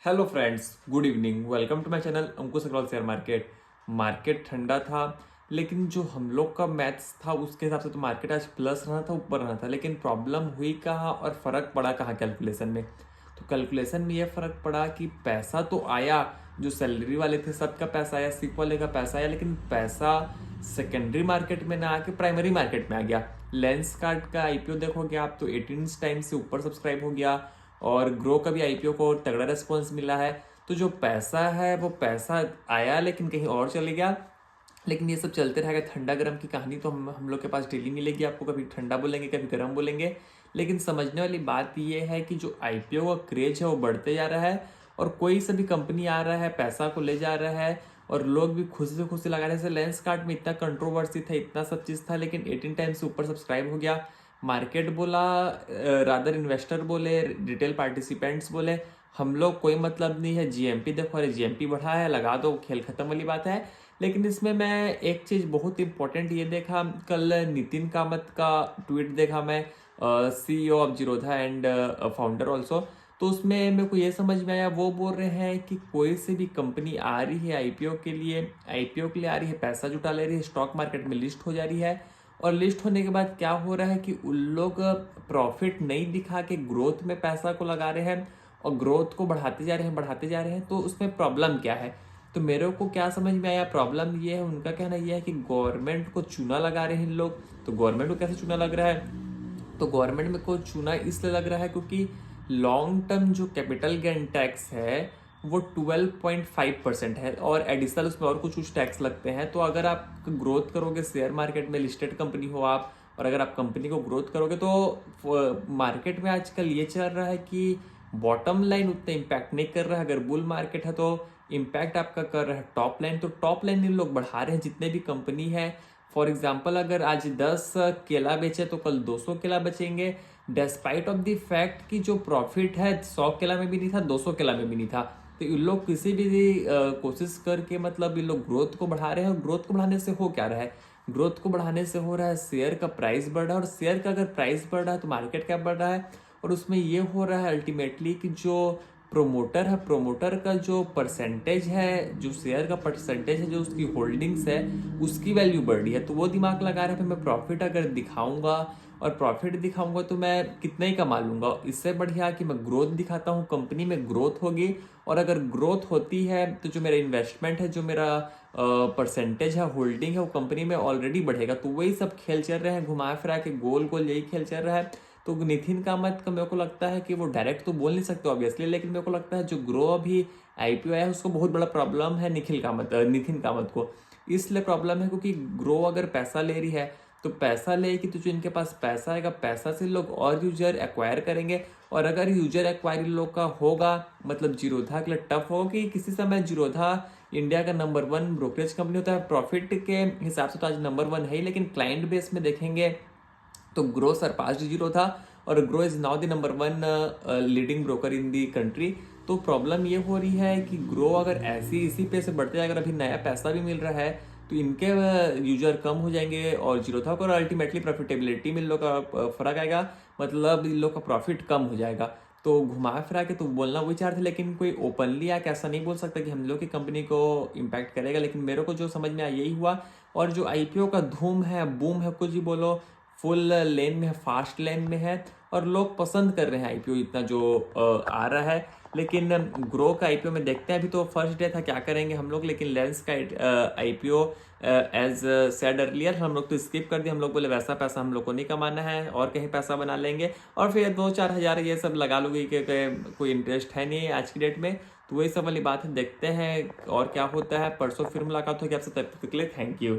Hello friends, good evening. Welcome to my channel Ankush Agarwal share market. Market ठंडा था, लेकिन जो हम लोग का मैथ्स था उसके हिसाब से तो मार्केट आज प्लस रहना था, ऊपर रहना था। लेकिन प्रॉब्लम हुई कहाँ और फर्क पड़ा कहाँ कैलकुलेशन में। तो कैलकुलेशन में ये फर्क पड़ा कि पैसा तो आया, जो सैलरी वाले थे सबका पैसा आया, सिप वाले का पैसा आया, लेकिन पैसा सेकेंडरी मार्केट में ना आके प्राइमरी मार्केट में आ गया। लेंसकार्ट का आईपीओ देखोगे आप तो 18 टाइम से ऊपर सब्सक्राइब हो गया, और ग्रो का भी आईपीओ को तगड़ा रेस्पॉन्स मिला है। तो जो पैसा है वो पैसा आया लेकिन कहीं और चले गया। लेकिन ये सब चलते रहेगा। ठंडा गर्म की कहानी तो हम लोग के पास डेली मिलेगी आपको, कभी ठंडा बोलेंगे कभी गर्म बोलेंगे। लेकिन समझने वाली बात ये है कि जो आईपीओ का क्रेज है वो बढ़ते जा रहा है, और कोई सा भी कंपनी आ रहा है पैसा को ले जा रहा है, और लोग भी खुशी से खुशी लगा रहे हैं। लेंस कार्ट में इतना कंट्रोवर्सी था, इतना सब चीज़ था, लेकिन 18 टाइम्स से ऊपर सब्सक्राइब हो गया। मार्केट बोला, रादर इन्वेस्टर बोले, रिटेल पार्टिसिपेंट्स बोले, हम लोग कोई मतलब नहीं है। जीएमपी देखो, अरे जीएमपी बढ़ा है, लगा दो, खेल खत्म वाली बात है। लेकिन इसमें मैं एक चीज़ बहुत इंपॉर्टेंट ये देखा, कल नितिन कामत का ट्वीट देखा मैं, CEO of Zerodha and founder also. तो उसमें मेरे को ये समझ में आया, वो बोल रहे हैं कि कोई से भी कंपनी आ रही है आईपीओ के लिए, आईपीओ के लिए आ रही है, पैसा जुटा ले रही है, स्टॉक मार्केट में लिस्ट हो जा रही है, और लिस्ट होने के बाद क्या हो रहा है कि उन लोग प्रॉफिट नहीं दिखा के ग्रोथ में पैसा को लगा रहे हैं, और ग्रोथ को बढ़ाते जा रहे हैं, बढ़ाते जा रहे हैं। तो उसमें प्रॉब्लम क्या है? तो मेरे को क्या समझ में आया, प्रॉब्लम ये है, उनका कहना ये है कि गवर्नमेंट को चूना लगा रहे हैं इन लोग। तो गवर्नमेंट को कैसे चूना लग रहा है? तो गवर्नमेंट में को चूना इसलिए लग रहा है क्योंकि लॉन्ग टर्म जो कैपिटल गेन टैक्स है वो 12.5% है, और एडिशनल उसमें और कुछ टैक्स लगते हैं। तो अगर आप ग्रोथ करोगे, शेयर मार्केट में लिस्टेड कंपनी हो आप, और अगर आप कंपनी को ग्रोथ करोगे, तो मार्केट में आजकल ये चल रहा है कि बॉटम लाइन उतना इम्पैक्ट नहीं कर रहा है। अगर बुल मार्केट है तो इम्पैक्ट आपका कर रहा है टॉप लाइन। तो टॉप लाइन इन लोग बढ़ा रहे हैं, जितने भी कंपनी है। फॉर एग्जाम्पल, अगर आज 10 केला बेचे तो कल 200 केला बेचेंगे, डेस्पाइट ऑफ द फैक्ट कि जो प्रॉफिट है 100 केला में भी नहीं था, 200 केला में भी नहीं था। तो इन लोग किसी भी कोशिश करके, मतलब इन लोग ग्रोथ को बढ़ा रहे हैं। और ग्रोथ को बढ़ाने से हो क्या रहा है? ग्रोथ को बढ़ाने से हो रहा है शेयर का प्राइस बढ़ रहा है, और शेयर का अगर प्राइस बढ़ रहा है तो मार्केट कैप बढ़ रहा है। और उसमें ये हो रहा है अल्टीमेटली कि जो प्रोमोटर है, प्रोमोटर का जो परसेंटेज है, जो शेयर का परसेंटेज है, जो उसकी होल्डिंग्स है, उसकी वैल्यू बढ़ रही है। तो वो दिमाग लगा रहा है मैं प्रॉफिट अगर दिखाऊंगा, और प्रॉफिट दिखाऊंगा तो मैं कितना ही कमा लूंगा। इससे बढ़िया कि मैं ग्रोथ दिखाता हूँ, कंपनी में ग्रोथ होगी, और अगर ग्रोथ होती है तो जो मेरा इन्वेस्टमेंट है, जो मेरा परसेंटेज है, होल्डिंग है, वो कंपनी में ऑलरेडी बढ़ेगा। तो वही सब खेल चल रहे हैं, घुमा फिरा के गोल गोल यही खेल चल रहा है। तो नितिन कामत का मेरे को लगता है कि वो डायरेक्ट तो बोल नहीं सकते ऑब्वियसली, लेकिन मेरे को लगता है जो ग्रो अभी आईपीओ आया है उसको बहुत बड़ा प्रॉब्लम है नितिन कामत को। इसलिए प्रॉब्लम है क्योंकि ग्रो अगर पैसा ले रही है, तो पैसा लेगी तो जो इनके पास पैसा आएगा, पैसा से लोग और यूजर एक्वायर करेंगे। और अगर यूजर एक्वायर लोग का होगा, मतलब जीरोधा के लिए टफ होगी। किसी समय जीरोधा इंडिया का नंबर 1 ब्रोकरेज कंपनी होता है, प्रॉफिट के हिसाब से तो आज नंबर 1 है ही, लेकिन क्लाइंट बेस में देखेंगे तो ग्रो सरपास जीरो था, और grow is now the number 1 leading broker in the country. तो प्रॉब्लम ये हो रही है कि ग्रो अगर ऐसी इसी पे से बढ़ते जाएगा, अगर अभी नया पैसा भी मिल रहा है, तो इनके यूजर कम हो जाएंगे, और जीरो था और अल्टीमेटली प्रॉफिटेबिलिटी में इन लोग का फर्क आएगा, मतलब इन लोग का प्रॉफिट कम हो जाएगा। तो घुमा फिरा के तो बोलना वही चाह रहे थे, लेकिन कोई ओपनली आके ऐसा नहीं बोल सकता कि हम लोग की कंपनी को इम्पैक्ट करेगा। लेकिन मेरे को जो समझ में आया यही हुआ। और जो आईपीओ का धूम है, बूम है, कुछ भी बोलो, फुल लेन में है, फास्ट लेन में है, और लोग पसंद कर रहे हैं आईपीओ इतना जो आ रहा है। लेकिन ग्रो का आईपीओ में देखते हैं, अभी तो फर्स्ट डे था, क्या करेंगे हम लोग। लेकिन लेंस का आईपीओ एज सेड अर्लियर हम लोग तो स्किप कर दिए। हम लोग बोले वैसा पैसा हम लोग को नहीं कमाना है, और कहीं पैसा बना लेंगे, और फिर 2-4 हज़ार ये सब लगा लूँगी कि कोई इंटरेस्ट है नहीं आज की डेट में। तो वही सब वाली बात है, देखते हैं और क्या होता है। परसों फिर मुलाकात होगी आपसे, तब तक के लिए थैंक यू।